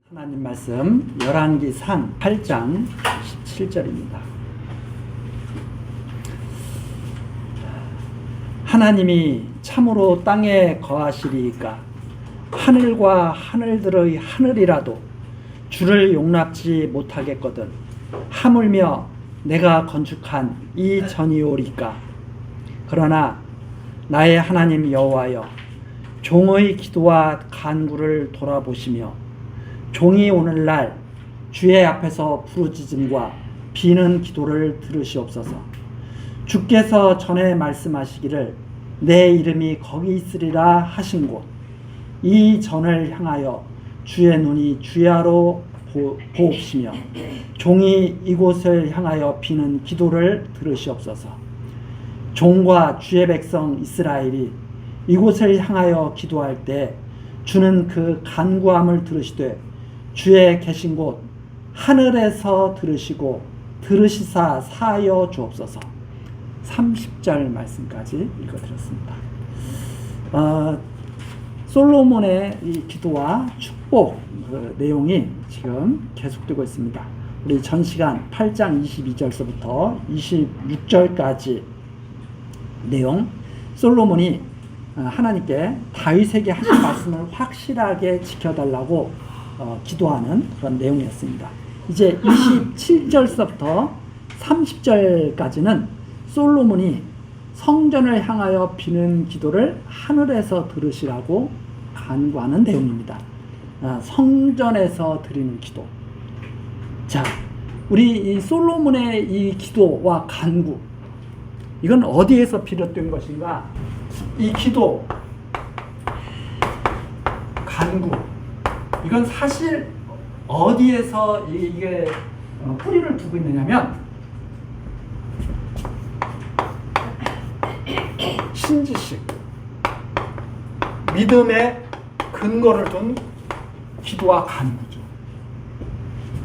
하나님 말씀 열왕기상 8장 17절입니다. 하나님이 참으로 땅에 거하시리이까 하늘과 하늘들의 하늘이라도 주를 용납지 못하겠거든 하물며 내가 건축한 이 전이오리까. 그러나 나의 하나님 여호와여, 종의 기도와 간구를 돌아보시며 종이 오늘날 주의 앞에서 부르짖음과 비는 기도를 들으시옵소서. 주께서 전에 말씀하시기를 내 이름이 거기 있으리라 하신 곳, 이 전을 향하여 주의 눈이 주야로 보옵시며 종이 이곳을 향하여 비는 기도를 들으시옵소서. 종과 주의 백성 이스라엘이 이곳을 향하여 기도할 때 주는 그 간구함을 들으시되 주의 계신 곳 하늘에서 들으시고 들으시사 사하여 주옵소서. 30절 말씀까지 읽어드렸습니다. 솔로몬의 이 기도와 축복 내용이 지금 계속되고 있습니다. 우리 전 시간 8장 22절서부터 26절까지 내용, 솔로몬이 하나님께 다윗에게 하신 말씀을 확실하게 지켜달라고 기도하는 그런 내용이었습니다. 이제 27절서부터 30절까지는 솔로몬이 성전을 향하여 비는 기도를 하늘에서 들으시라고 간구하는 내용입니다. 성전에서 드리는 기도. 자, 우리 이 솔로몬의 이 기도와 간구, 이건 어디에서 비롯된 것인가? 이 기도, 간구, 이건 사실 어디에서 이게 뿌리를 두고 있느냐면 신지식, 믿음의 근거를 둔 기도와 간구죠.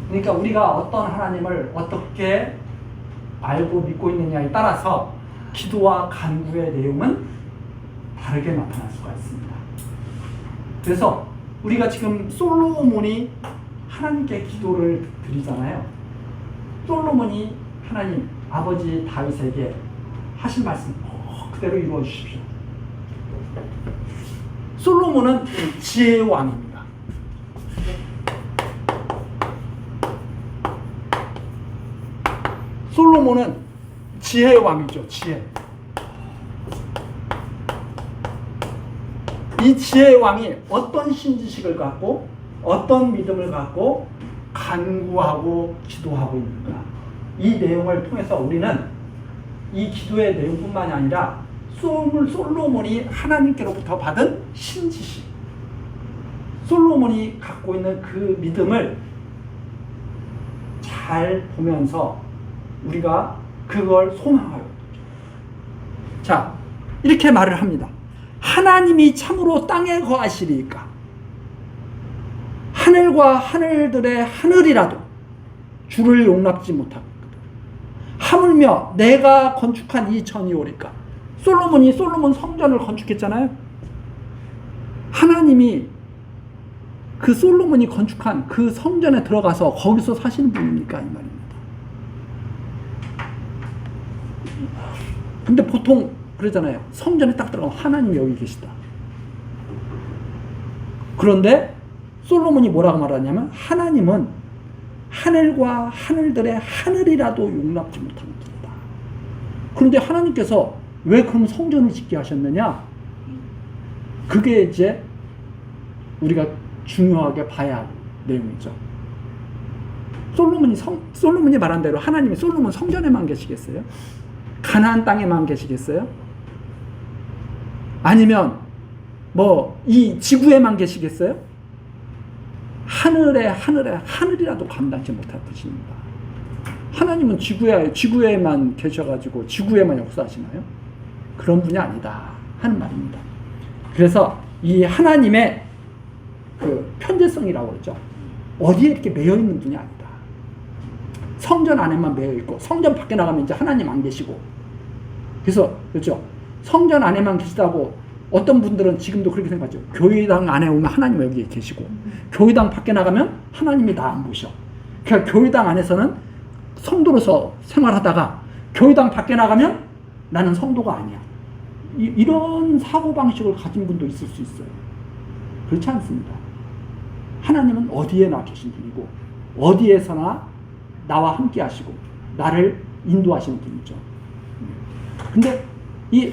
그러니까 우리가 어떤 하나님을 어떻게 알고 믿고 있느냐에 따라서 기도와 간구의 내용은 다르게 나타날 수가 있습니다. 그래서 우리가 지금 솔로몬이 하나님께 기도를 드리잖아요. 솔로몬이 하나님 아버지 다윗에게 하신 말씀 그대로 이루어 주십시오. 솔로몬은 지혜의 왕입니다. 솔로몬은 지혜의 왕이죠. 지혜. 이 지혜의 왕이 어떤 신지식을 갖고 어떤 믿음을 갖고 간구하고 기도하고 있는가, 이 내용을 통해서 우리는 이 기도의 내용뿐만이 아니라 솔로몬이 하나님께로부터 받은 신지식, 솔로몬이 갖고 있는 그 믿음을 잘 보면서 우리가 그걸 소망하여, 자, 이렇게 말을 합니다. 하나님이 참으로 땅에 거하시리이까 하늘과 하늘들의 하늘이라도 주를 용납지 못하거든 하물며 내가 건축한 이 전이오리까. 솔로몬 성전을 건축했잖아요. 하나님이 그 솔로몬이 건축한 그 성전에 들어가서 거기서 사시는 분입니까? 이 말입니다. 근데 보통 그러잖아요. 성전에 딱 들어가면 하나님이 여기 계시다. 그런데 솔로몬이 뭐라고 말하냐면 하나님은 하늘과 하늘들의 하늘이라도 용납지 못하는 분이다. 그런데 하나님께서 왜 그럼 성전을 짓게 하셨느냐? 그게 이제 우리가 중요하게 봐야 할 내용이죠. 솔로몬이 말한 대로 하나님이 솔로몬 성전에만 계시겠어요? 가나안 땅에만 계시겠어요? 아니면 이 지구에만 계시겠어요? 하늘이라도 감당치 못할 것입니다. 하나님은 지구에만 계셔가지고 지구에만 역사하시나요? 그런 분이 아니다 하는 말입니다. 그래서 이 하나님의 그 편재성이라고 그러죠. 어디에 이렇게 매여 있는 분이 아니다. 성전 안에만 매여 있고 성전 밖에 나가면 이제 하나님 안 계시고, 그래서 그렇죠. 성전 안에만 계시다고 어떤 분들은 지금도 그렇게 생각하죠. 교회당 안에 오면 하나님 여기에 계시고 교회당 밖에 나가면 하나님이 나 안 보셔. 그러니까 교회당 안에서는 성도로서 생활하다가 교회당 밖에 나가면 나는 성도가 아니야. 이런 사고방식을 가진 분도 있을 수 있어요. 그렇지 않습니다. 하나님은 어디에나 계신 분이고 어디에서나 나와 함께 하시고 나를 인도하시는 분이죠. 근데 이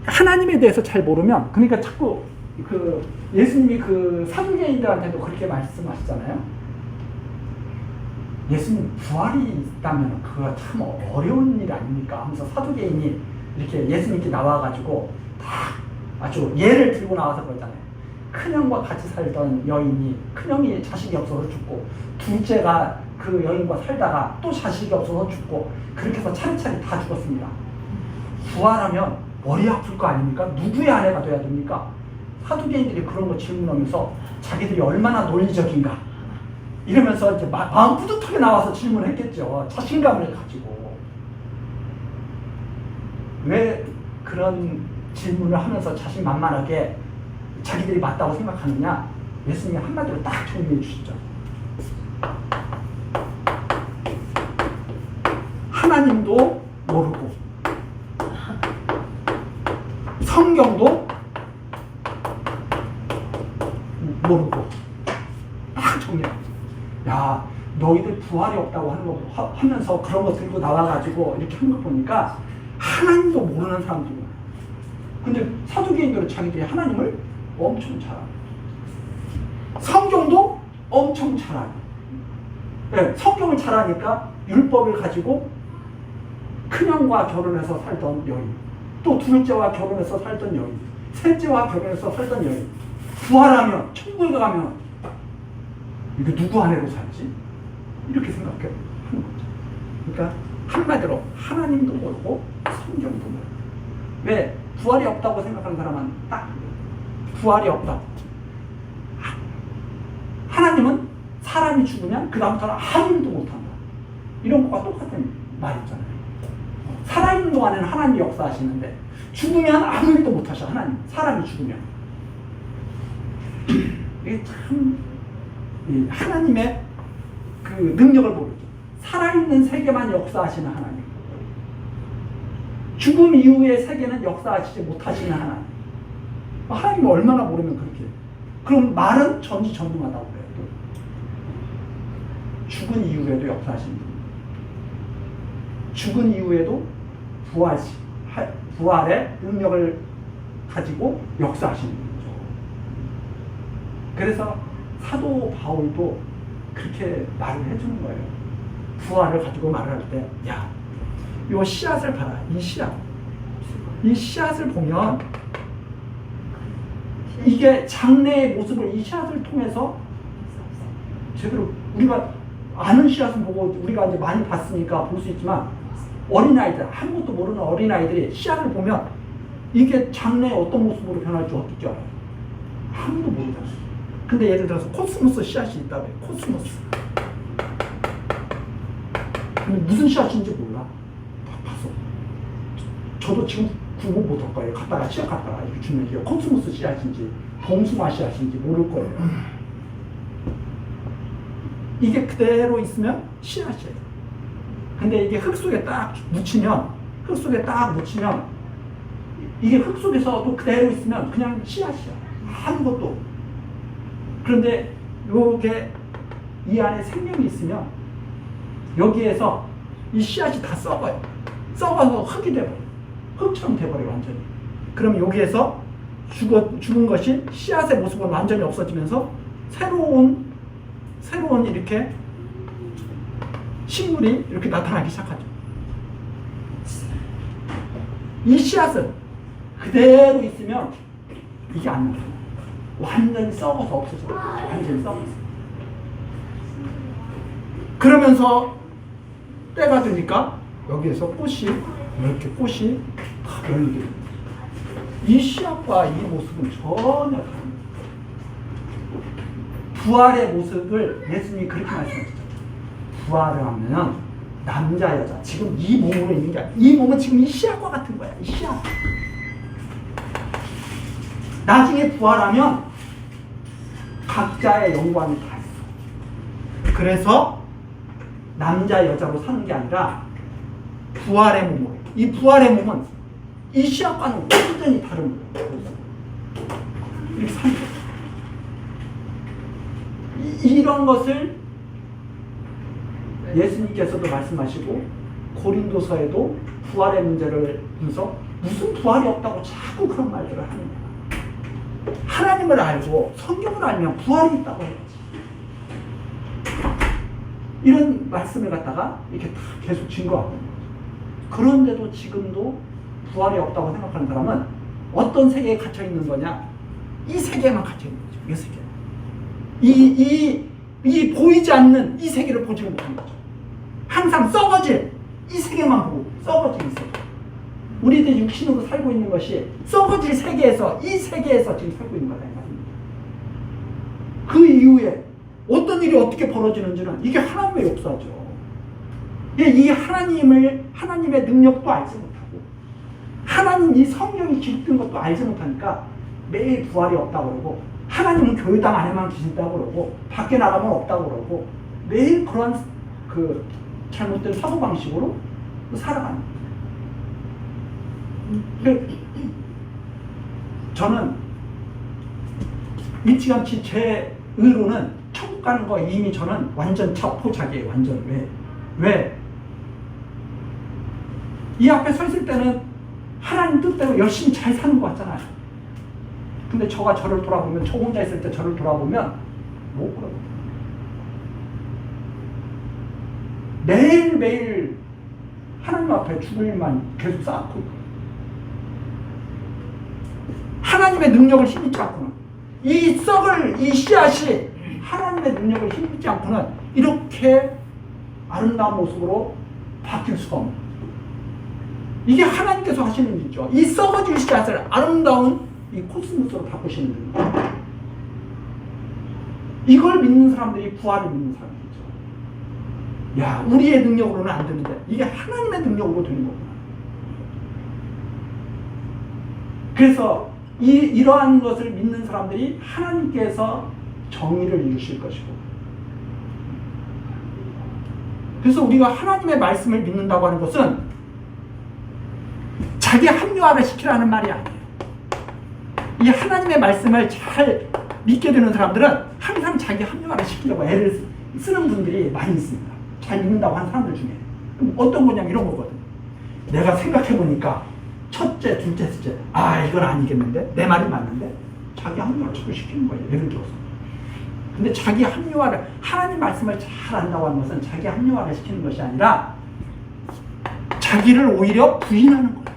하나님에 대해서 잘 모르면, 그러니까 자꾸 그 예수님이 그 사두개인들한테도 그렇게 말씀하시잖아요. 예수님 부활이 있다면 그거 참 어려운 일 아닙니까? 하면서 사두개인이 이렇게 예수님께 나와가지고 다 아주 예를 들고 나와서 그러잖아요. 큰형과 같이 살던 여인이 큰형이 자식이 없어서 죽고 둘째가 그 여인과 살다가 또 자식이 없어서 죽고 그렇게 해서 차례차례 다 죽었습니다. 부활하면 머리 아플 거 아닙니까? 누구의 아내가 돼야 됩니까? 사두개인들이 그런 거 질문하면서 자기들이 얼마나 논리적인가 이러면서 이제 마음 뿌듯하게 나와서 질문했겠죠. 자신감을 가지고. 왜 그런 질문을 하면서 자신만만하게 자기들이 맞다고 생각하느냐? 예수님이 한마디로 딱 정리해 주시죠. 하나님도 모르고 성경도 모르고 딱 정리해. 야, 너희들 부활이 없다고 하는 거 하면서 그런 거 들고 나와가지고 이렇게 하는 거 보니까 하나님도 모르는 사람들이야. 근데 사두개인들은 자기들이 하나님을 엄청 잘 알아요. 성경도 엄청 잘 알아요. 네, 성경을 잘 아니까 율법을 가지고 큰형과 결혼해서 살던 여인, 또 둘째와 결혼해서 살던 여인, 셋째와 결혼해서 살던 여인, 부활하면 천국에 가면 이게 누구 아내로 살지? 이렇게 생각해 하는 거죠. 그러니까 한마디로 하나님도 모르고 성경도 모르고. 왜? 부활이 없다고 생각하는 사람은 딱 부활이 없다. 하나님은 사람이 죽으면 그 다음부터는 아무 일도 못한다. 이런 것과 똑같은 말 있잖아요. 살아있는 동안에는 하나님이 역사하시는데 죽으면 아무 일도 못하셔. 하나님. 사람이 죽으면. 이게 참 하나님의 그 능력을 모르죠. 살아있는 세계만 역사하시는 하나님. 죽음 이후의 세계는 역사하시지 못하시는 하나님. 하나님이 얼마나 모르면 그렇게. 그럼 말은 전지전능하다고 그래요. 죽은 이후에도 역사하시는 분. 죽은 이후에도 부활의 능력을 가지고 역사하시는 분이죠. 그래서 사도 바울도 그렇게 말을 해주는 거예요. 부활을 가지고 말을 할 때, 야, 이 씨앗을 봐라. 이 씨앗을 보면 이게 장래의 모습을 이 씨앗을 통해서 제대로 우리가 아는 씨앗은 보고 우리가 이제 많이 봤으니까 볼 수 있지만 어린아이들, 아무것도 모르는 어린아이들이 씨앗을 보면 이게 장래에 어떤 모습으로 변할지 어떻게 알아요? 아무도 모르잖아요. 근데 예를 들어서 코스모스 씨앗이 있다고 해요. 코스모스. 근데 무슨 씨앗인지 몰라. 다 봤어. 저도 지금 구분 못할 거예요. 갔다가 씨앗 갔다가 이렇게 주면 이게 코스모스 씨앗인지 봉숭아 씨앗인지 모를 거예요. 이게 그대로 있으면 씨앗이에요. 근데 이게 흙 속에 딱 묻히면 이게 흙 속에서도 그대로 있으면 그냥 씨앗이야. 아무것도. 그런데 요게 이 안에 생명이 있으면 여기에서 이 씨앗이 다 썩어요. 썩어서 흙이 돼버려. 흙처럼 돼버려요, 완전히. 그럼 여기에서 죽은 것이 씨앗의 모습은 완전히 없어지면서 새로운 이렇게 식물이 이렇게 나타나기 시작하죠. 이 씨앗은 그대로 있으면 이게 안 나타나요. 완전히 썩어서 없어져. 완전히 썩어서. 그러면서 때가 되니까 여기에서 이렇게 꽃이 다 열리게 됩니다. 이 씨앗과 이 모습은 전혀 다릅니다. 부활의 모습을 예수님이 그렇게 말씀하셨죠. 부활을 하면 남자, 여자, 지금 이 몸으로 있는 게 아니라 이 몸은 지금 이 씨앗과 같은 거야. 이 씨앗. 나중에 부활하면 각자의 영광이 다 있어. 그래서 남자 여자로 사는 게 아니라 부활의 몸으로. 이 부활의 몸은 이 시합과는 완전히 다른 거예요. 이렇게 사는 거예요. 이런 것을 예수님께서도 말씀하시고 고린도서에도 부활의 문제를 해서 무슨 부활이 없다고 자꾸 그런 말들을 하느냐. 하나님을 알고 성경을 알면 부활이 있다고 해야지. 이런 말씀을 갖다가 이렇게 다 계속 증거하고 있는 거죠. 그런데도 지금도 부활이 없다고 생각하는 사람은 어떤 세계에 갇혀 있는 거냐? 이 세계에만 갇혀 있는 거죠. 이 세계. 이 보이지 않는 이 세계를 보지 못하는 거죠. 항상 썩어질 이 세계만 보고 썩어질 이 세계. 우리들이 육신으로 살고 있는 것이 썩어질 세계에서 이 세계에서 지금 살고 있는 거다 이 말입니다. 그 이후에 어떤 일이 어떻게 벌어지는지는 이게 하나님의 역사죠. 이 하나님의 능력도 알지 못하고 하나님 이 성령이 기록된 것도 알지 못하니까 매일 부활이 없다고 그러고 하나님은 교회당 안에만 계신다고 그러고 밖에 나가면 없다고 그러고 매일 그런 그 잘못된 사고방식으로 살아가는 거예요. 저는 일찌감치 제 의로는 천국 가는 거 이미 저는 완전 자포자기예요. 완전. 왜? 이 앞에 서 있을 때는 하나님 뜻대로 열심히 잘 사는 것 같잖아요. 근데 저가 저를 돌아보면, 저 혼자 있을 때 저를 돌아보면 못 그러고 매일매일 하나님 앞에 죽을 일만 계속 쌓고 하나님의 능력을 힘입지 않고는 이 썩을 이 씨앗이 하나님의 능력을 힘입지 않고는 이렇게 아름다운 모습으로 바뀔 수가 없는 거죠. 이게 하나님께서 하시는 일이죠. 이 썩어질 씨앗을 아름다운 이 코스모스로 바꾸시는 거예요. 이걸 믿는 사람들이 부활을 믿는 사람들이죠. 야, 우리의 능력으로는 안 되는데 이게 하나님의 능력으로 되는 거구나. 그래서 이러한 것을 믿는 사람들이 하나님께서 정의를 이루실 것이고, 그래서 우리가 하나님의 말씀을 믿는다고 하는 것은 자기 합리화를 시키라는 말이 아니에요. 이 하나님의 말씀을 잘 믿게 되는 사람들은 항상 자기 합리화를 시키려고 애를 쓰는 분들이 많이 있습니다. 잘 믿는다고 하는 사람들 중에. 그럼 어떤 거냐면 이런 거거든. 내가 생각해보니까 첫째, 둘째, 셋째, 이건 아니겠는데? 내 말이 맞는데? 자기 합리화를 자꾸 시키는 거예요. 예를 들어서. 근데 자기 합리화를, 하나님 말씀을 잘 안다고 하는 것은 자기 합리화를 시키는 것이 아니라 자기를 오히려 부인하는 거예요.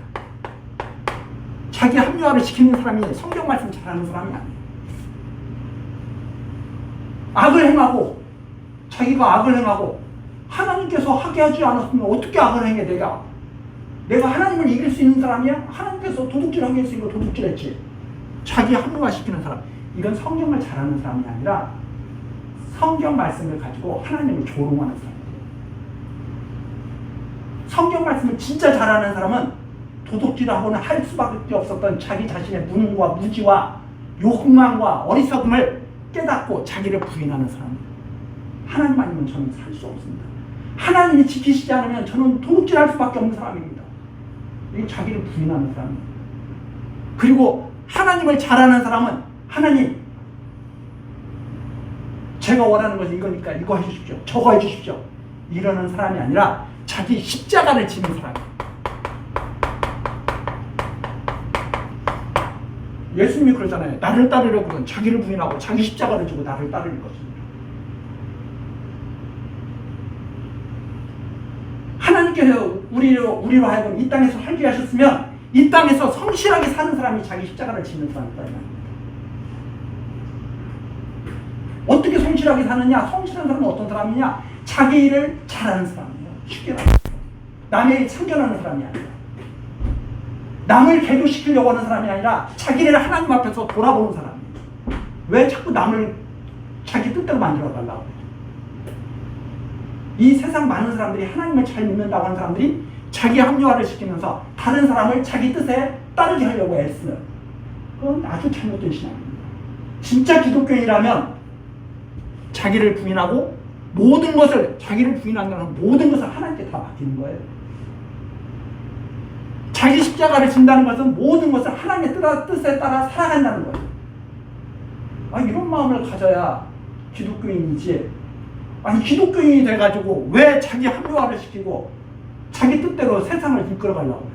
자기 합리화를 시키는 사람이 성경 말씀 잘하는 사람이 아니에요. 악을 행하고, 자기가 악을 행하고, 하나님께서 하게 하지 않았으면 어떻게 악을 행해, 내가 하나님을 이길 수 있는 사람이야? 하나님께서 도둑질 하게 했으니까 도둑질 했지. 자기 합리화시키는 사람. 이건 성경을 잘하는 사람이 아니라 성경 말씀을 가지고 하나님을 조롱하는 사람이에요. 성경 말씀을 진짜 잘하는 사람은 도둑질하고는 할 수밖에 없었던 자기 자신의 무능과 무지와 욕망과 어리석음을 깨닫고 자기를 부인하는 사람이에요. 하나님 아니면 저는 살 수 없습니다. 하나님이 지키시지 않으면 저는 도둑질할 수밖에 없는 사람입니다. 이게 자기를 부인하는 사람이에요. 그리고 하나님을 잘하는 사람은 하나님, 제가 원하는 것은 이거니까 이거 해주십시오. 저거 해주십시오. 이러는 사람이 아니라 자기 십자가를 지는 사람이에요. 예수님이 그러잖아요. 나를 따르려고는 자기를 부인하고 자기 십자가를 지고 나를 따르는 것입니다. 하나님께서 우리로 하여금 이 땅에서 살게 하셨으면 이 땅에서 성실하게 사는 사람이 자기 십자가를 지는 사람이다. 어떻게 성실하게 사느냐? 성실한 사람은 어떤 사람이냐? 자기 일을 잘하는 사람이에요. 쉽게 말해서 남의 일 참견하는 사람이 아니라, 남을 개도시키려고 하는 사람이 아니라 자기를 하나님 앞에서 돌아보는 사람이에요. 왜 자꾸 남을 자기 뜻대로 만들어 달라고 해요? 이 세상 많은 사람들이 하나님을 잘 믿는다고 하는 사람들이 자기 합리화를 시키면서 다른 사람을 자기 뜻에 따르게 하려고 애쓰는, 그건 아주 잘못된 신앙입니다. 진짜 기독교인이라면 자기를 부인하고 모든 것을, 자기를 부인한다는 모든 것을 하나님께 다 맡기는 거예요. 자기 십자가를 진다는 것은 모든 것을 하나님의 뜻에 따라 살아간다는 거예요. 이런 마음을 가져야 기독교인이지. 기독교인이 돼가지고 왜 자기 합리화를 시키고 자기 뜻대로 세상을 이끌어가려고 해요.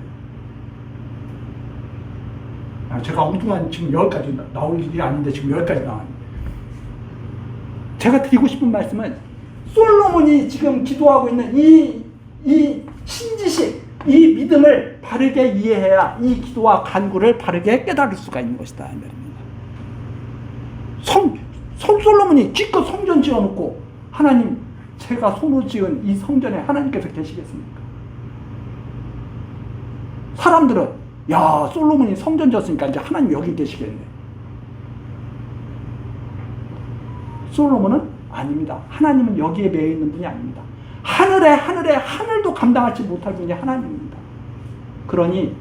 제가 엉뚱한 지금 여기까지 나올 일이 아닌데 지금 여기까지 나와요. 제가 드리고 싶은 말씀은 솔로몬이 지금 기도하고 있는 이 신지식, 이 믿음을 바르게 이해해야 이 기도와 간구를 바르게 깨달을 수가 있는 것이다. 이 말입니다. 솔로몬이 기껏 성전 지어놓고 하나님, 제가 손으로 지은 이 성전에 하나님께서 계시겠습니까? 사람들은 야, 솔로몬이 성전 지었으니까 이제 하나님 여기 계시겠네. 솔로몬은 아닙니다. 하나님은 여기에 매여 있는 분이 아닙니다. 하늘도 감당하지 못할 분이 하나님입니다. 그러니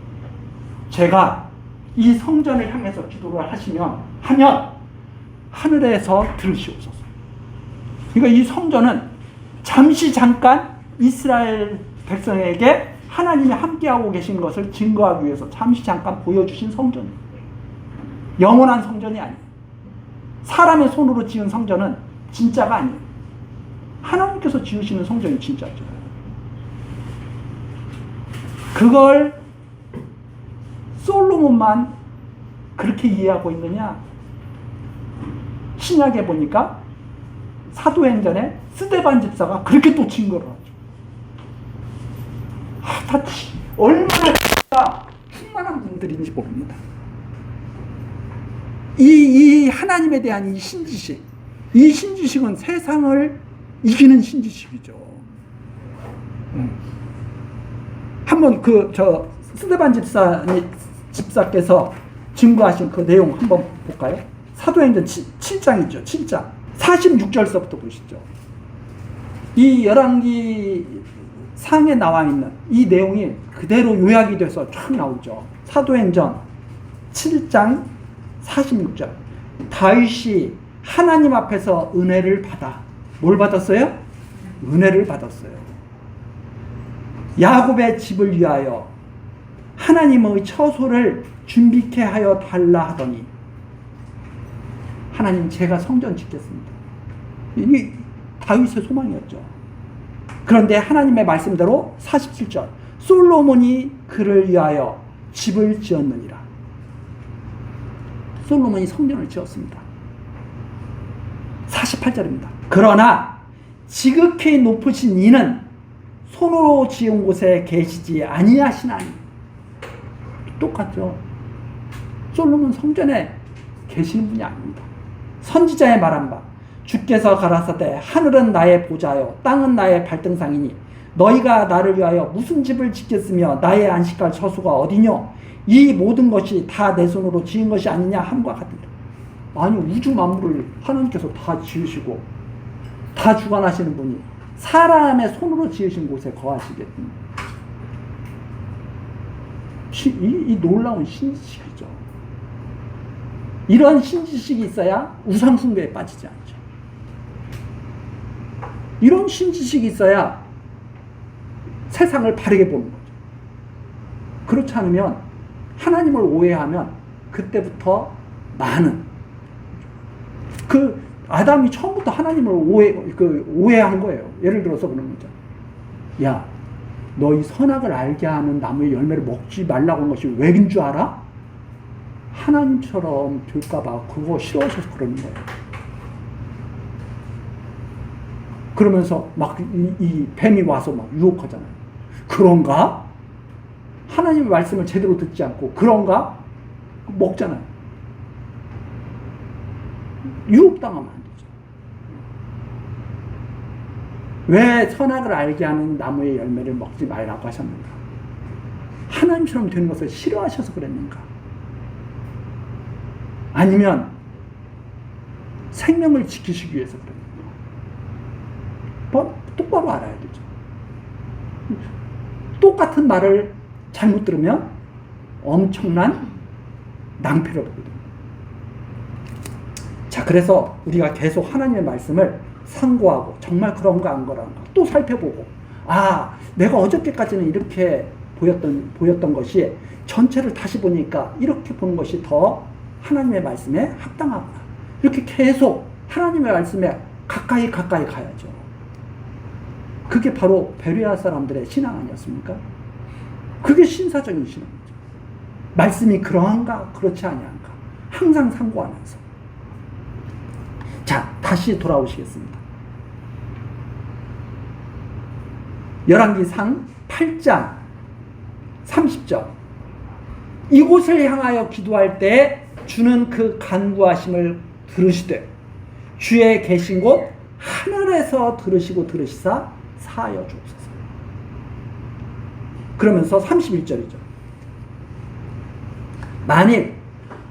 제가 이 성전을 향해서 기도를 하면 하늘에서 들으시옵소서. 그러니까 이 성전은 잠깐 이스라엘 백성에게 하나님이 함께하고 계신 것을 증거하기 위해서 잠깐 보여주신 성전입니다. 영원한 성전이 아니에요. 사람의 손으로 지은 성전은 진짜가 아니에요. 하나님께서 지으시는 성전이 진짜죠. 그걸 솔로몬만 그렇게 이해하고 있느냐? 신약에 보니까 사도행전에 스데반 집사가 그렇게 또 증거를 하죠. 얼마나 충만한 분들인지 모릅니다. 이 하나님에 대한 이 신지식은 세상을 이기는 신지식이죠. 한번 스데반 집사께서 증거하신 그 내용 한번 볼까요? 사도행전 7장이죠. 7장 46절서부터 보시죠. 이 열왕기 상에 나와 있는 이 내용이 그대로 요약이 돼서 쫙 나오죠. 사도행전 7장 46절. 다윗이 하나님 앞에서 은혜를 받아 뭘 받았어요? 은혜를 받았어요. 야곱의 집을 위하여 하나님의 처소를 준비케 하여 달라 하더니 하나님, 제가 성전 짓겠습니다. 이 다윗의 소망이었죠. 그런데 하나님의 말씀대로 47절 솔로몬이 그를 위하여 집을 지었느니라. 솔로몬이 성전을 지었습니다. 48절입니다. 그러나 지극히 높으신 이는 손으로 지은 곳에 계시지 아니하시나니. 똑같죠. 솔로몬 성전에 계시는 분이 아닙니다. 선지자의 말한 바 주께서 가라사대 하늘은 나의 보좌요 땅은 나의 발등상이니 너희가 나를 위하여 무슨 집을 짓겠으며 나의 안식할 처소가 어디뇨? 이 모든 것이 다 내 손으로 지은 것이 아니냐 함과 같으니라. 아니, 우주 만물을 하나님께서 다 지으시고 다 주관하시는 분이 사람의 손으로 지으신 곳에 거하시겠니? 이 놀라운 신지식이죠. 이런 신지식이 있어야 우상숭배에 빠지지 않죠. 이런 신지식이 있어야 세상을 바르게 보는 거죠. 그렇지 않으면 하나님을 오해하면 그때부터 많은 아담이 처음부터 하나님을 오해한 거예요. 예를 들어서 그런 거죠. 야, 너 이 선악을 알게 하는 나무의 열매를 먹지 말라고 한 것이 왜인 줄 알아? 하나님처럼 될까봐 그거 싫어하셔서 그러는 거예요. 그러면서 막 이 뱀이 와서 막 유혹하잖아요. 그런가? 하나님의 말씀을 제대로 듣지 않고 그런가? 먹잖아요. 유혹당하면 안 되죠. 왜 선악을 알게 하는 나무의 열매를 먹지 말라고 하셨는가? 하나님처럼 되는 것을 싫어하셔서 그랬는가? 아니면 생명을 지키시기 위해서 그랬는가? 똑바로 알아야 되죠. 똑같은 말을 잘못 들으면 엄청난 낭패를 보게 됩니다. 그래서 우리가 계속 하나님의 말씀을 상고하고 정말 그런가 안 그런가 또 살펴보고, 내가 어저께까지는 이렇게 보였던 것이 전체를 다시 보니까 이렇게 보는 것이 더 하나님의 말씀에 합당하구나. 이렇게 계속 하나님의 말씀에 가까이 가야죠. 그게 바로 베레아 사람들의 신앙 아니었습니까? 그게 신사적인 신앙이죠. 말씀이 그러한가 그렇지 아니한가 항상 상고하면서. 자, 다시 돌아오시겠습니다. 열왕기상 8장 30절. 이곳을 향하여 기도할 때 주는 그 간구하심을 들으시되 주의 계신 곳 하늘에서 들으시고 들으시사 사하여 주옵소서. 그러면서 31절이죠. 만일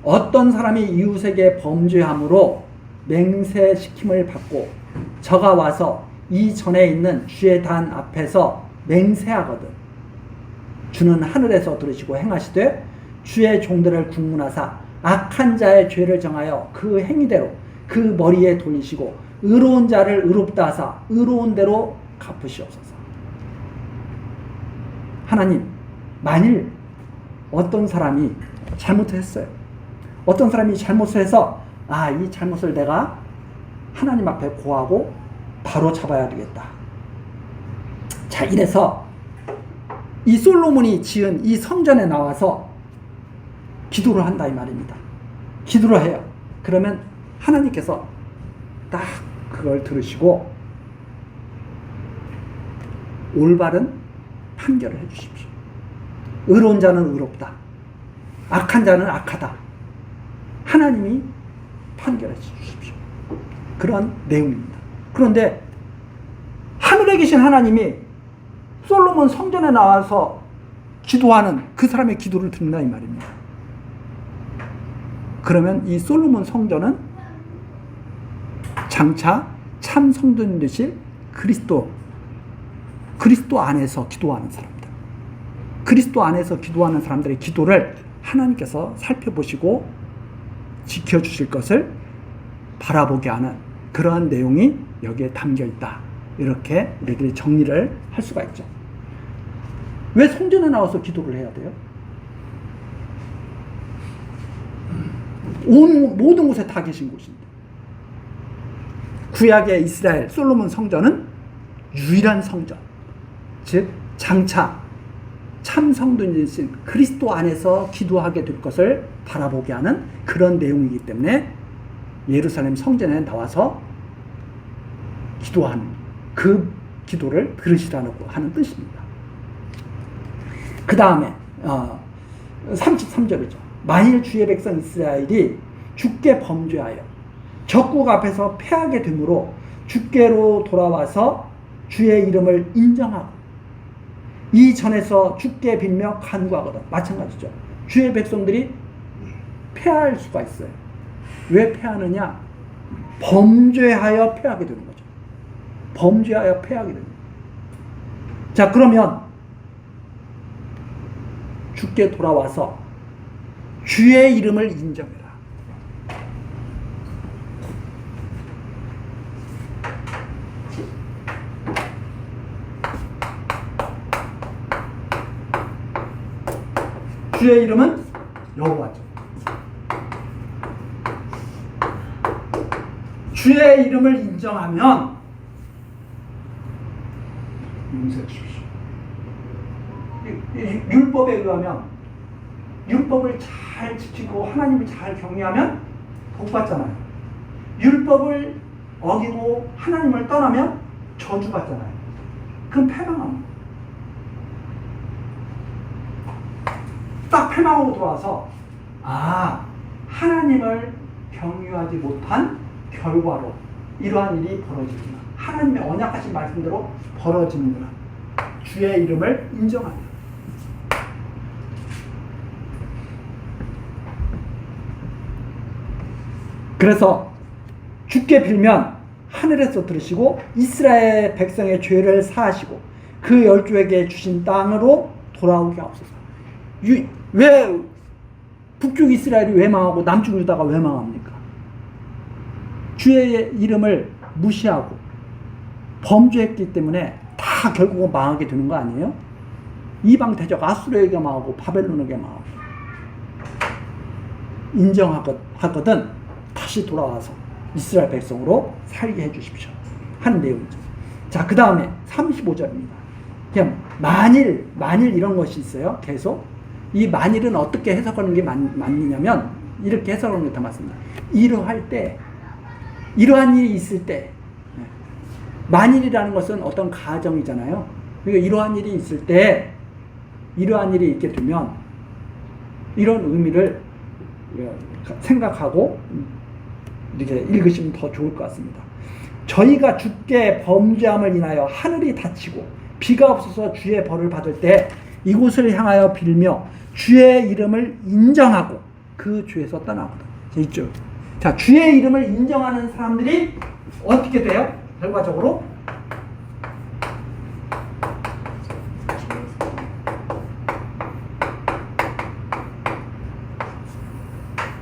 어떤 사람이 이웃에게 범죄함으로 맹세시킴을 받고 저가 와서 이 전에 있는 주의 단 앞에서 맹세하거든 주는 하늘에서 들으시고 행하시되 주의 종들을 국문하사 악한 자의 죄를 정하여 그 행위대로 그 머리에 돌리시고 의로운 자를 의롭다 하사 의로운 대로 갚으시옵소서. 하나님, 만일 어떤 사람이 잘못했어요. 어떤 사람이 잘못을 해서 이 잘못을 내가 하나님 앞에 고하고 바로 잡아야 되겠다. 자, 이래서 이 솔로몬이 지은 이 성전에 나와서 기도를 한다 이 말입니다. 기도를 해요. 그러면 하나님께서 딱 그걸 들으시고 올바른 판결을 해주십시오. 의로운 자는 의롭다. 악한 자는 악하다. 하나님이 판결해 주십시오. 그런 내용입니다. 그런데 하늘에 계신 하나님이 솔로몬 성전에 나와서 기도하는 그 사람의 기도를 듣는다 이 말입니다. 그러면 이 솔로몬 성전은 장차 참 성도인 되실 그리스도 안에서 기도하는 사람들, 그리스도 안에서 기도하는 사람들의 기도를 하나님께서 살펴보시고 지켜주실 것을 바라보게 하는 그러한 내용이 여기에 담겨 있다. 이렇게 우리들이 정리를 할 수가 있죠. 왜 성전에 나와서 기도를 해야 돼요? 모든 곳에 다 계신 곳인데. 구약의 이스라엘 솔로몬 성전은 유일한 성전, 즉 장차 참 성도이신 그리스도 안에서 기도하게 될 것을 바라보게 하는 그런 내용이기 때문에 예루살렘 성전에 나와서 기도하는 그 기도를 들으시라고 하는 뜻입니다. 그 다음에 33절이죠. 만일 주의 백성 이스라엘이 주께 범죄하여 적국 앞에서 패하게 되므로 주께로 돌아와서 주의 이름을 인정하고 이전에서 주께 빌며 간구하거든. 마찬가지죠. 주의 백성들이 패할 수가 있어요. 왜 패하느냐? 범죄하여 패하게 되는 거죠. 범죄하여 패하게 됩니다. 자, 그러면 주께 돌아와서 주의 이름을 인정해라. 주의 이름은 여호와죠. 주의 이름을 인정하면 용서해 주십시오. 율법에 의하면 율법을 잘 지키고 하나님을 잘 경외하면 복 받잖아요. 율법을 어기고 하나님을 떠나면 저주 받잖아요. 그럼 패망합니다. 딱 패망하고 들어와서 하나님을 경유하지 못한 결과로 이러한 일이 벌어지구나. 하나님의 언약하신 말씀대로 벌어지는구나. 주의 이름을 인정하라. 그래서 주께 빌면 하늘에서 들으시고 이스라엘 백성의 죄를 사하시고 그 열조에게 주신 땅으로 돌아오게 하옵소서. 왜 북쪽 이스라엘이 왜 망하고 남쪽 유다가 왜 망합니까? 주의 이름을 무시하고 범죄했기 때문에 다 결국은 망하게 되는 거 아니에요? 이방 대적 아수르에게 망하고 바벨론에게 망하고 인정하거든 다시 돌아와서 이스라엘 백성으로 살게 해주십시오 하는 내용이죠. 자, 그 다음에 35절입니다. 그냥 만일 이런 것이 있어요. 계속 이 만일은 어떻게 해석하는 게 맞느냐면 이렇게 해석하는 게 더 맞습니다. 이러한 일이 있을 때, 만일이라는 것은 어떤 가정이잖아요. 그러니까 이러한 일이 있을 때, 이러한 일이 있게 되면 이런 의미를 생각하고 이렇게 읽으시면 더 좋을 것 같습니다. 저희가 주께 범죄함을 인하여 하늘이 닫히고 비가 없어서 주의 벌을 받을 때 이곳을 향하여 빌며 주의 이름을 인정하고 그 주에서 떠나거든. 있죠. 자, 주의 이름을 인정하는 사람들이 어떻게 돼요? 결과적으로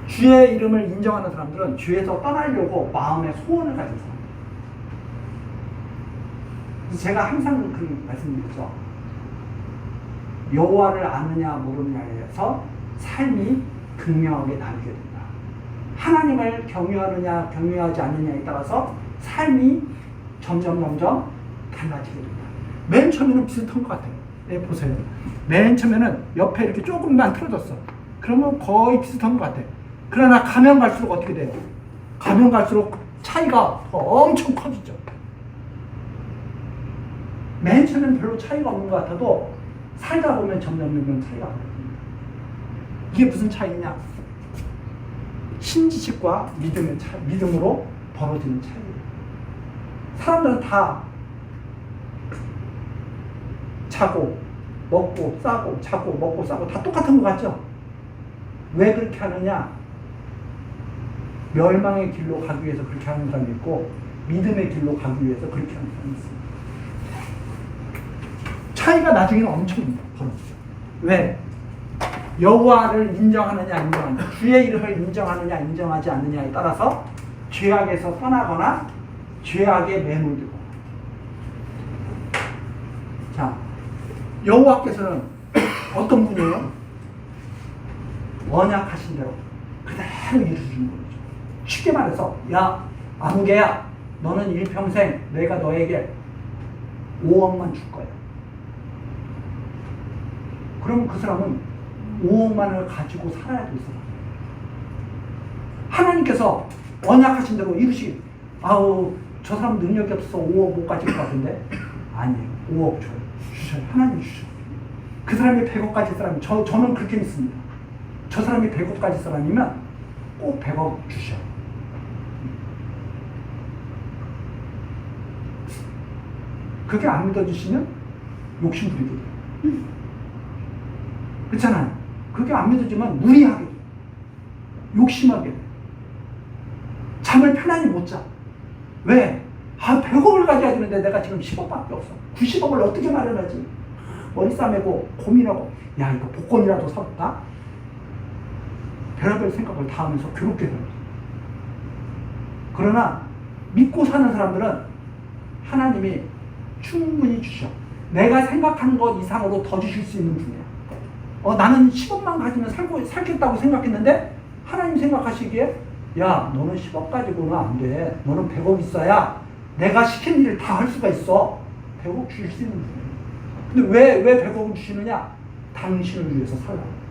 주의 이름을 인정하는 사람들은 주에서 떠나려고 마음의 소원을 가진 사람들. 그래서 제가 항상 그 말씀드리죠. 여호와를 아느냐 모르느냐에서 삶이 극명하게 나뉘게 된다. 하나님을 경외하느냐 경외하지 않느냐에 따라서 삶이 점점 달라지게 된다. 맨 처음에는 비슷한 것 같아요. 네, 보세요. 맨 처음에는 옆에 이렇게 조금만 틀어졌어. 그러면 거의 비슷한 것 같아요. 그러나 가면 갈수록 어떻게 돼요? 가면 갈수록 차이가 더 엄청 커지죠. 맨 처음에는 별로 차이가 없는 것 같아도 살다 보면 점점 차이가 나거든요. 이게 무슨 차이냐? 신지식과 믿음으로 벌어지는 차이예요. 사람들은 다 자고 먹고 싸고 자고 먹고 싸고 다 똑같은 것 같죠? 왜 그렇게 하느냐? 멸망의 길로 가기 위해서 그렇게 하는 사람이 있고 믿음의 길로 가기 위해서 그렇게 하는 사람이 있습니다. 차이가 나중에는 엄청 벌어지죠. 왜? 여호와를 인정하느냐 인정하느냐, 주의 이름을 인정하느냐 인정하지 않느냐에 따라서 죄악에서 떠나거나 죄악에 매몰되고. 자, 여호와께서는 어떤 분이에요? 언약하신 대로 그대로 이루어주는 거죠. 쉽게 말해서 야 아무개야, 너는 일평생 내가 너에게 5억만 줄 거야. 그럼 그 사람은 5억만을 가지고 살아야 될 사람. 하나님께서 언약하신 대로 이루시. 아우 저 사람 능력이 없어서 5억 못 가질 것 같은데 아니에요. 5억 줘요. 주셔요. 하나님 주셔요. 그 사람이 100억 가질 사람, 저는 그렇게 믿습니다. 저 사람이 100억 가질 사람이면 꼭 100억 주셔. 그게 안 믿어주시면 욕심 부리게 돼요. 그렇잖아요. 그게 안 믿어지면 무리하게 돼요. 욕심하게 돼요. 잠을 편안히 못 자. 왜? 100억을 가져야 되는데 내가 지금 10억밖에 없어. 90억을 어떻게 마련하지? 머리 싸매고 고민하고, 야 이거 복권이라도 사볼까? 별의별 생각을 다 하면서 괴롭게 돼요. 그러나 믿고 사는 사람들은 하나님이 충분히 주셔. 내가 생각하는 것 이상으로 더 주실 수 있는 분이야. 나는 10억만 가지면 살겠다고 생각했는데 하나님 생각하시기에 야 너는 10억 가지고는 안 돼. 너는 100억 있어야 내가 시킨 일을 다 할 수가 있어. 100억 주실 수 있는 분이에요. 근데 왜 100억을 주시느냐? 당신을 위해서 살라고.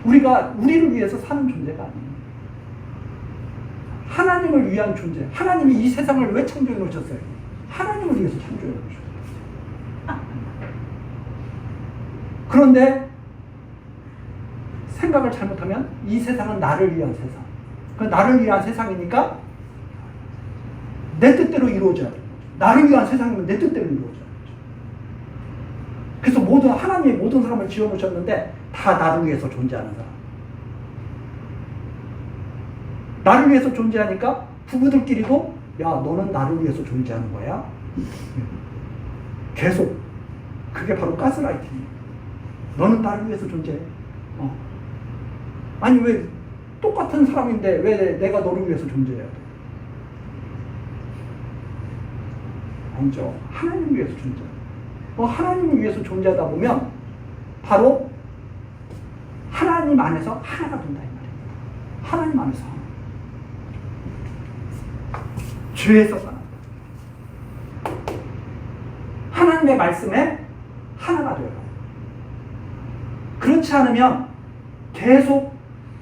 우리가 우리를 위해서 사는 존재가 아니에요. 하나님을 위한 존재. 하나님이 이 세상을 왜 창조해 놓으셨어요? 하나님을 위해서 창조해 놓으셨어요. 그런데 생각을 잘못하면 이 세상은 나를 위한 세상. 그 나를 위한 세상이니까 내 뜻대로 이루어져야 돼요. 나를 위한 세상이면 내 뜻대로 이루어져야 돼요. 그래서 하나님이 모든 사람을 지어놓으셨는데 다 나를 위해서 존재하는 사람. 나를 위해서 존재하니까 부부들끼리도 야 너는 나를 위해서 존재하는 거야. 계속 그게 바로 가스라이팅이에요. 너는 나를 위해서 존재해. 아니 왜 똑같은 사람인데 왜 내가 너를 위해서 존재해야 돼? 아니죠. 하나님을 위해서 존재. 하나님을 위해서 존재하다 보면 바로 하나님 안에서 하나가 된다 이 말입니다. 하나님 안에서 하나. 죄에서 떠난다. 하나님의 말씀에 하나가 되어요. 그렇지 않으면 계속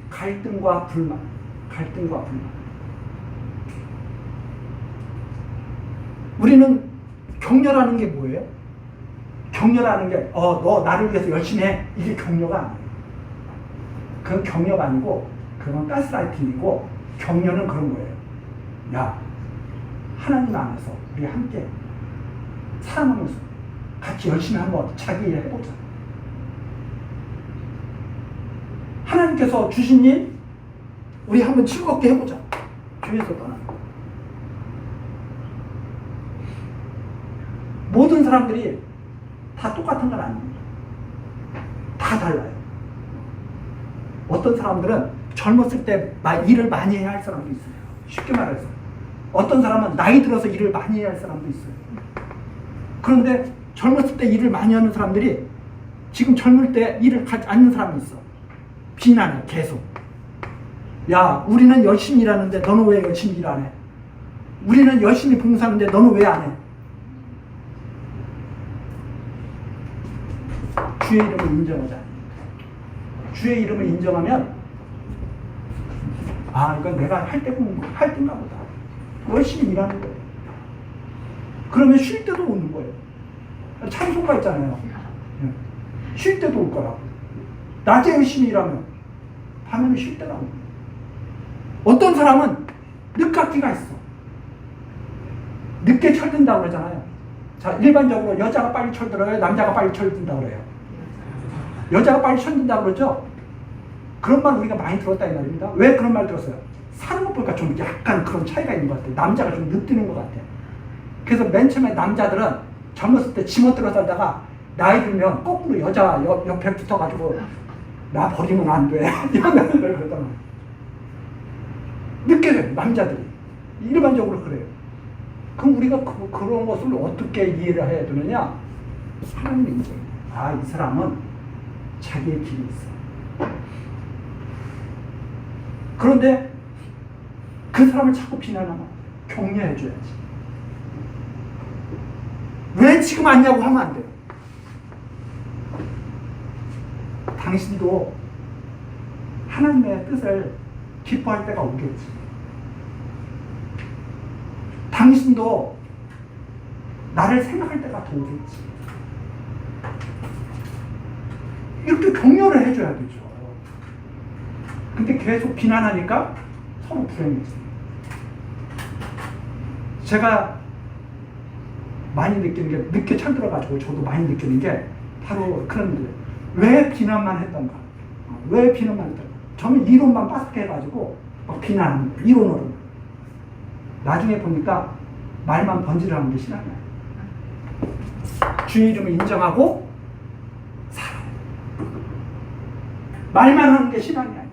갈등과 불만. 우리는 격려라는 게 뭐예요? 격려라는 게, 너 나를 위해서 열심히 해. 이게 격려가 아니에요. 그건 격려가 아니고, 그건 가스라이팅이고, 격려는 그런 거예요. 야, 하나님 안에서 우리 함께 살아가면서 같이 열심히 한번 자기 일 해보자. 하나님께서 주신 일, 우리 한번 즐겁게 해보자. 죄에서 떠나. 모든 사람들이 다 똑같은 건 아닙니다. 다 달라요. 어떤 사람들은 젊었을 때 일을 많이 해야 할 사람도 있어요. 쉽게 말해서. 어떤 사람은 나이 들어서 일을 많이 해야 할 사람도 있어요. 그런데 젊었을 때 일을 많이 하는 사람들이 지금 젊을 때 일을 하지 않는 사람이 있어. 비난해, 계속. 야, 우리는 열심히 일하는데 너는 왜 열심히 일 안 해? 우리는 열심히 봉사하는데 너는 왜 안 해? 주의 이름을 인정하자. 주의 이름을 인정하면 이건 내가 할 때인가 보다. 열심히 일하는 거예요. 그러면 쉴 때도 오는 거예요. 찬송가 있잖아요. 쉴 때도 올 거라고. 낮에 열심히 일하면 밤에는 쉴 때가 오는 거예요. 어떤 사람은 늦깎이가 있어. 늦게 철든다고 그러잖아요. 자, 일반적으로 여자가 빨리 철들어요? 남자가 빨리 철든다고 그래요? 여자가 빨리 철든다고 그러죠? 그런 말 우리가 많이 들었다 이 말입니다. 왜 그런 말 들었어요? 사는 것 보니까 좀 약간 그런 차이가 있는 것 같아요. 남자가 좀 늦뜨는 것 같아요. 그래서 맨 처음에 남자들은 젊었을 때 지멋대로 살다가 나이 들면 거꾸로 여자 옆에 붙어가지고 나 버리면 안 돼. 이런 말을 그러단 말이에요. 늦게 돼요, 남자들이. 일반적으로 그래요. 그럼 우리가 그런 것을 어떻게 이해를 해야 되느냐? 하나님의 인정이에요. 이 사람은 자기의 길이 있어. 그런데 그 사람을 자꾸 비난하면 격려해줘야지. 왜 지금 왔냐고 하면 안 돼요. 당신도 하나님의 뜻을 기뻐할 때가 오겠지. 당신도 나를 생각할 때가 더 오겠지. 이렇게 격려를 해줘야 되죠. 근데 계속 비난하니까 서로 불행해져요. 제가 많이 느끼는 게, 늦게 철들어가지고 저도 많이 느끼는 게 바로 그런 거예요. 왜 비난만 했던가? 왜 비난만 했던가? 저는 이론만 빠삭해 해가지고 막 비난하는 거예요. 이론으로. 나중에 보니까 말만 번지르하는 게 신앙이에요. 주의 이름을 인정하고 살아요. 말만 하는 게 신앙이 아니에요.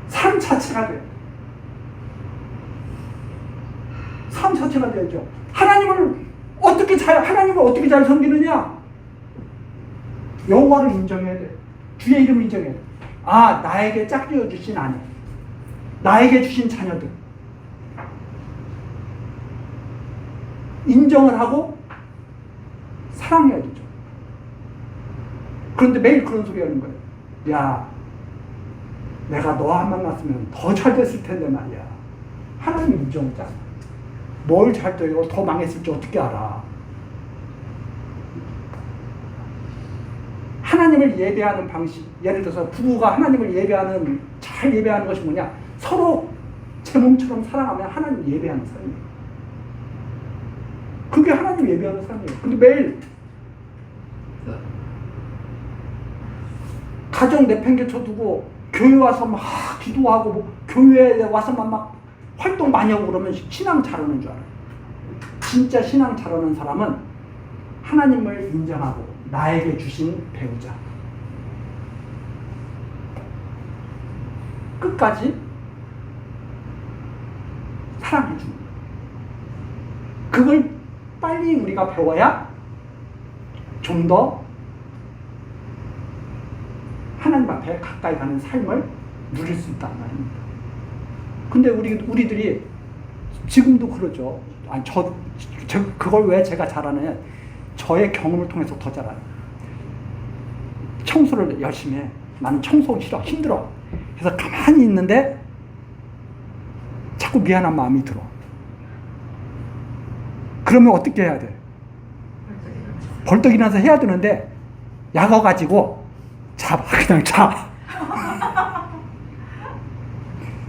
삶 자체가 돼요. 삶 자체가 되죠. 하나님을 어떻게 잘 섬기느냐? 여호와를 인정해야 돼. 주의 이름을 인정해야 돼. 나에게 짝지어 주신 아내, 나에게 주신 자녀들 인정을 하고 사랑해야 되죠. 그런데 매일 그런 소리 하는 거예요. 야, 내가 너와 만났으면 더 잘 됐을 텐데 말이야. 하나님 인정했잖아. 뭘 잘 돼요? 더 망했을지 어떻게 알아? 하나님을 예배하는 방식, 예를 들어서 부부가 하나님을 잘 예배하는 것이 뭐냐? 서로 제 몸처럼 사랑하면 하나님 예배하는 사람이에요. 그게 하나님 예배하는 사람이에요. 근데 매일 가정 내팽개쳐 두고 교회 와서 막 기도하고 교회에 와서만 막 활동 많이 하고 그러면 신앙 잘하는 줄 알아요. 진짜 신앙 잘하는 사람은 하나님을 인정하고 나에게 주신 배우자, 끝까지 사랑해 주는 거예요. 그걸 빨리 우리가 배워야 좀 더 하나님 앞에 가까이 가는 삶을 누릴 수 있다는 말입니다. 근데 우리들이 지금도 그러죠. 아니, 그걸 왜 제가 잘하느냐. 저의 경험을 통해서 더 잘해요. 청소를 열심히 해. 나는 청소하기 싫어. 힘들어. 그래서 가만히 있는데 자꾸 미안한 마음이 들어. 그러면 어떻게 해야 돼? 벌떡 일어나서 해야 되는데 약어가지고 그냥 자.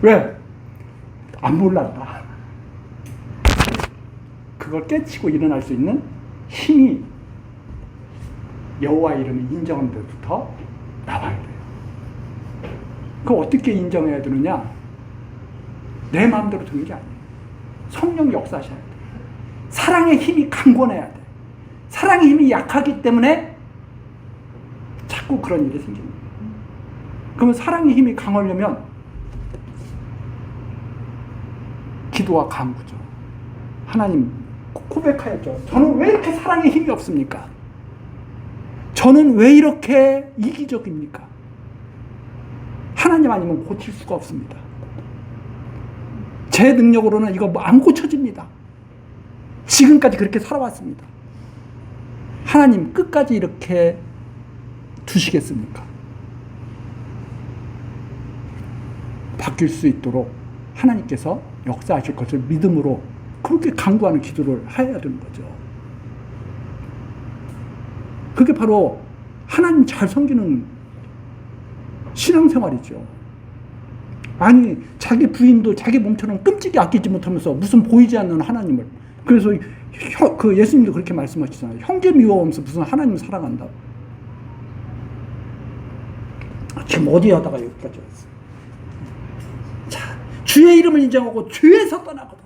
왜? 안 몰랐다. 그걸 깨치고 일어날 수 있는 힘이 여호와 이름이 인정한 데부터 나와야 돼요. 그거 어떻게 인정해야 되느냐? 내 마음대로 되는 게 아니에요. 성령이 역사하셔야 돼요. 사랑의 힘이 강권해야 돼. 사랑의 힘이 약하기 때문에 자꾸 그런 일이 생깁니다. 그러면 사랑의 힘이 강하려면 기도와 간구죠. 하나님 고백하였죠. 저는 왜 이렇게 사랑의 힘이 없습니까? 저는 왜 이렇게 이기적입니까? 하나님 아니면 고칠 수가 없습니다. 제 능력으로는 이거 안 고쳐집니다. 지금까지 그렇게 살아왔습니다. 하나님 끝까지 이렇게 두시겠습니까? 바뀔 수 있도록 하나님께서 역사하실 것을 믿음으로 그렇게 간구하는 기도를 해야 되는 거죠. 그게 바로 하나님 잘 섬기는 신앙생활이죠. 아니 자기 부인도 자기 몸처럼 끔찍이 아끼지 못하면서 무슨 보이지 않는 하나님을, 그래서 그 예수님도 그렇게 말씀하시잖아요. 형제 미워하면서 무슨 하나님을 사랑한다. 지금 어디 하다가 여기까지 왔어요. 자, 주의 이름을 인정하고 죄에서 떠나거든.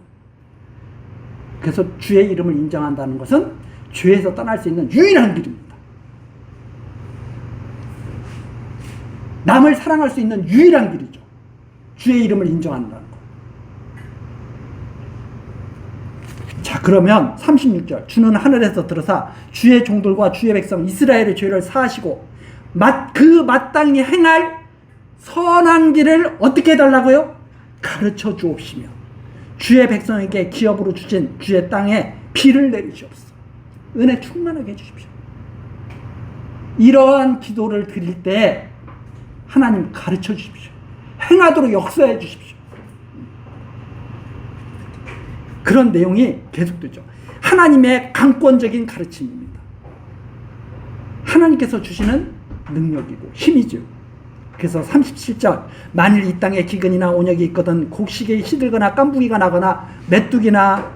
그래서 주의 이름을 인정한다는 것은 죄에서 떠날 수 있는 유일한 길입니다. 남을 사랑할 수 있는 유일한 길이죠. 주의 이름을 인정한다는 것. 자, 그러면 36절. 주는 하늘에서 들어사 주의 종들과 주의 백성 이스라엘의 죄를 사하시고 그 마땅히 행할 선한 길을 어떻게 해달라고요? 가르쳐 주옵시며 주의 백성에게 기업으로 주신 주의 땅에 비를 내리시옵소서. 은혜 충만하게 해주십시오. 이러한 기도를 드릴 때 하나님 가르쳐 주십시오. 행하도록 역사해 주십시오. 그런 내용이 계속되죠. 하나님의 강권적인 가르침입니다. 하나님께서 주시는 능력이고 힘이죠. 그래서 37절 만일 이 땅에 기근이나 온역이 있거든 곡식이 시들거나 깐부기가 나거나 메뚜기나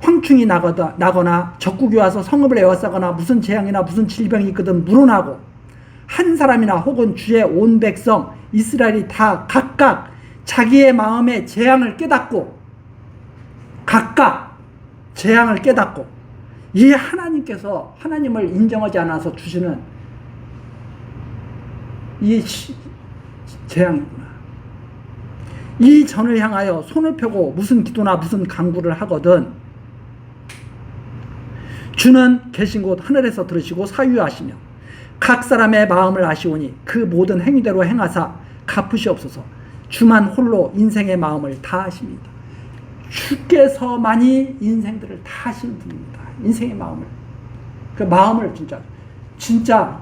황충이 나거나 적국이 와서 성읍을 에워싸거나 무슨 재앙이나 무슨 질병이 있거든 물어나고 한 사람이나 혹은 주의 온 백성 이스라엘이 다 각각 자기의 마음의 재앙을 깨닫고 이 하나님께서 하나님을 인정하지 않아서 주시는 이 재앙이구나. 이 전을 향하여 손을 펴고 무슨 기도나 무슨 간구를 하거든 주는 계신 곳 하늘에서 들으시고 사유하시며 각 사람의 마음을 아시오니 그 모든 행위대로 행하사 갚으시옵소서. 주만 홀로 인생의 마음을 다 아십니다. 주께서만이 인생들을 다 아시는 분입니다. 인생의 마음을. 그 마음을 진짜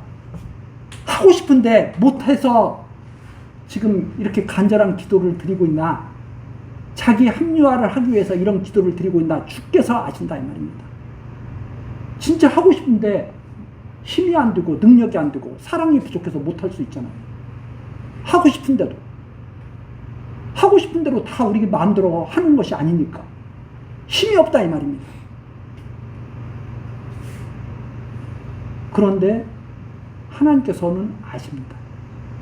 하고 싶은데 못해서 지금 이렇게 간절한 기도를 드리고 있나, 자기 합리화를 하기 위해서 이런 기도를 드리고 있나 주께서 아신다 이 말입니다. 진짜 하고 싶은데 힘이 안 되고 능력이 안 되고 사랑이 부족해서 못할 수 있잖아요. 하고 싶은 대로 다 우리 마음대로 하는 것이 아니니까 힘이 없다 이 말입니다. 그런데 하나님께서는 아십니다.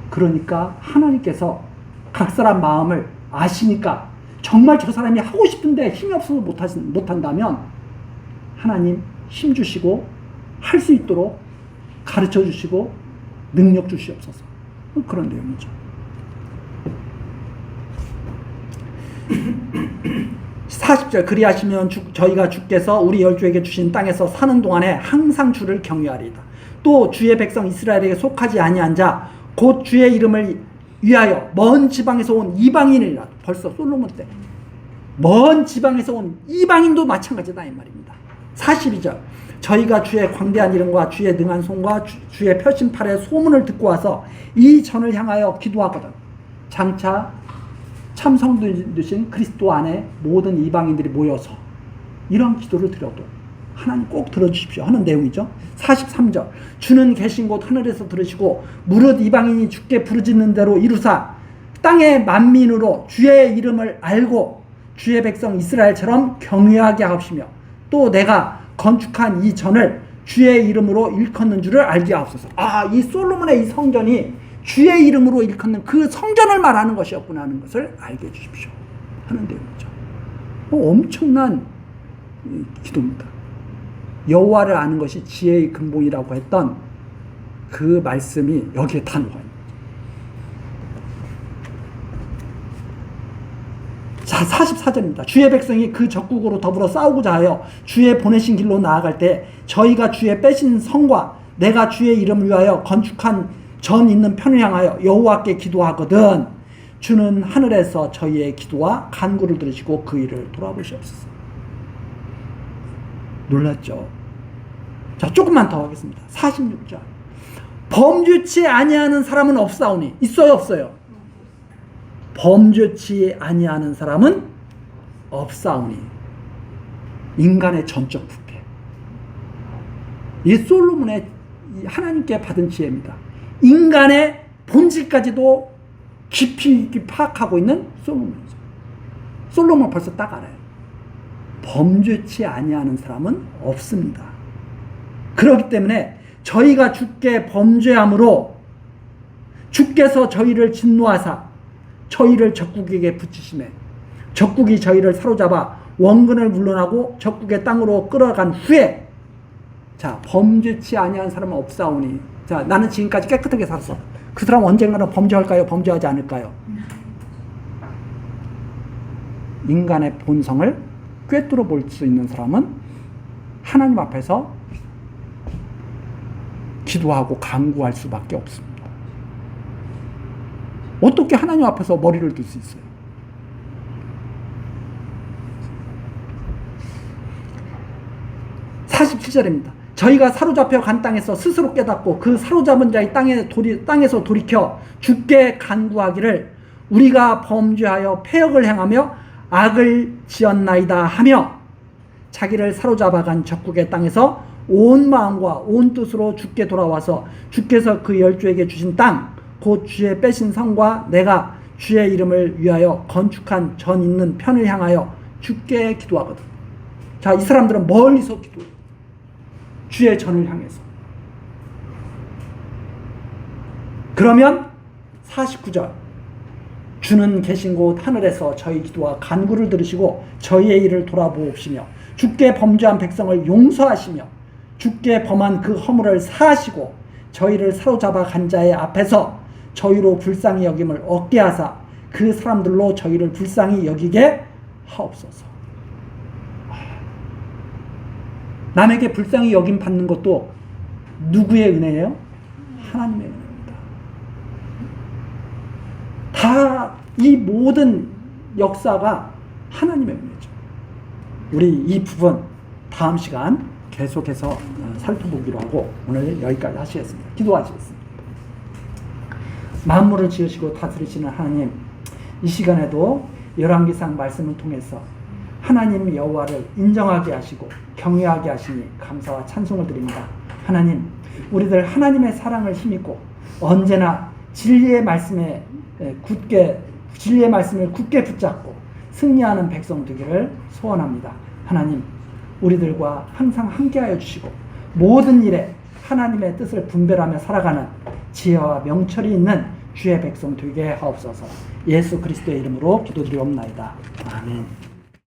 그러니까 하나님께서 각 사람 마음을 아시니까 정말 저 사람이 하고 싶은데 힘이 없어서 못한다면 하나님 힘 주시고 할 수 있도록 가르쳐 주시고 능력 주시옵소서. 그런 내용이죠. 40절 그리하시면 저희가 주께서 우리 열조에게 주신 땅에서 사는 동안에 항상 주를 경외하리이다. 또 주의 백성 이스라엘에게 속하지 아니한 자 곧 주의 이름을 위하여 먼 지방에서 온 이방인이라. 벌써 솔로몬 때 먼 지방에서 온 이방인도 마찬가지다 이 말입니다. 42절 저희가 주의 광대한 이름과 주의 능한 손과 주의 펴신 팔의 소문을 듣고 와서 이 전을 향하여 기도하거든. 장차 참 성도이신 그리스도 안에 모든 이방인들이 모여서 이런 기도를 드려도 하나님 꼭 들어주십시오 하는 내용이죠. 43절 주는 계신 곳 하늘에서 들으시고 무릇 이방인이 주께 부르짖는 대로 이루사 땅의 만민으로 주의 이름을 알고 주의 백성 이스라엘처럼 경외하게 하옵시며 또 내가 건축한 이 전을 주의 이름으로 일컫는 줄을 알게 하옵소서. 이 솔로몬의 이 성전이 주의 이름으로 일컫는 그 성전을 말하는 것이었구나 하는 것을 알게 해주십시오 하는 내용이죠. 엄청난 기도입니다. 여호와를 아는 것이 지혜의 근본이라고 했던 그 말씀이 여기에 다 녹아있는 거죠. 자, 44절입니다. 주의 백성이 그 적국으로 더불어 싸우고자 하여 주의 보내신 길로 나아갈 때 저희가 주의 빼신 성과 내가 주의 이름을 위하여 건축한 전 있는 편을 향하여 여호와께 기도하거든 주는 하늘에서 저희의 기도와 간구를 들으시고 그 일을 돌아보시옵소서. 놀랐죠? 자, 조금만 더 하겠습니다. 46절 범죄치 아니하는 사람은 없사오니. 있어요 없어요? 범죄치 아니하는 사람은 없사오니. 인간의 전적 부패. 이 솔로몬의 하나님께 받은 지혜입니다. 인간의 본질까지도 깊이 파악하고 있는 솔로몬이죠. 솔로몬은 벌써 딱 알아요. 범죄치 아니하는 사람은 없습니다. 그렇기 때문에 저희가 주께 범죄함으로 주께서 저희를 진노하사 저희를 적국에게 붙이시매 적국이 저희를 사로잡아 원근을 물러나고 적국의 땅으로 끌어간 후에 자 범죄치 아니한 사람은 없사오니. 자 나는 지금까지 깨끗하게 살았어. 그 사람 언젠가는 범죄할까요? 범죄하지 않을까요? 인간의 본성을 꿰뚫어 볼 수 있는 사람은 하나님 앞에서 기도하고 간구할 수밖에 없습니다. 어떻게 하나님 앞에서 머리를 들 수 있어요? (47절입니다) 저희가 사로잡혀 간 땅에서 스스로 깨닫고 그 사로잡은 자의 땅에서 돌이켜 주께 간구하기를 우리가 범죄하여 패역을 행하며 악을 지었나이다 하며 자기를 사로잡아간 적국의 땅에서 온 마음과 온 뜻으로 주께 돌아와서 주께서 그 열조에게 주신 땅 곧 주의 빼신 성과 내가 주의 이름을 위하여 건축한 전 있는 편을 향하여 주께 기도하거든. 자, 이 사람들은 멀리서 기도해요. 주의 전을 향해서. 그러면 49절 주는 계신 곳 하늘에서 저희 기도와 간구를 들으시고 저희의 일을 돌아보옵시며 주께 범죄한 백성을 용서하시며 주께 범한 그 허물을 사하시고 저희를 사로잡아 간 자의 앞에서 저희로 불쌍히 여김을 얻게 하사 그 사람들로 저희를 불쌍히 여기게 하옵소서. 남에게 불쌍히 여김 받는 것도 누구의 은혜예요? 하나님의 은혜입니다. 다 이 모든 역사가 하나님의 은혜죠. 우리 이 부분 다음 시간 계속해서 살펴보기로 하고 오늘 여기까지 하시겠습니다. 기도하시겠습니다. 만물을 지으시고 다스리시는 하나님, 이 시간에도 열왕기상 말씀을 통해서 하나님 여호와를 인정하게 하시고 경외하게 하시니 감사와 찬송을 드립니다. 하나님, 우리들 하나님의 사랑을 힘입고 언제나 진리의 말씀을 굳게 붙잡고 승리하는 백성 되기를 소원합니다. 하나님, 우리들과 항상 함께하여 주시고 모든 일에 하나님의 뜻을 분별하며 살아가는 지혜와 명철이 있는 주의 백성 되게 하옵소서. 예수 그리스도의 이름으로 기도드리옵나이다. 아멘.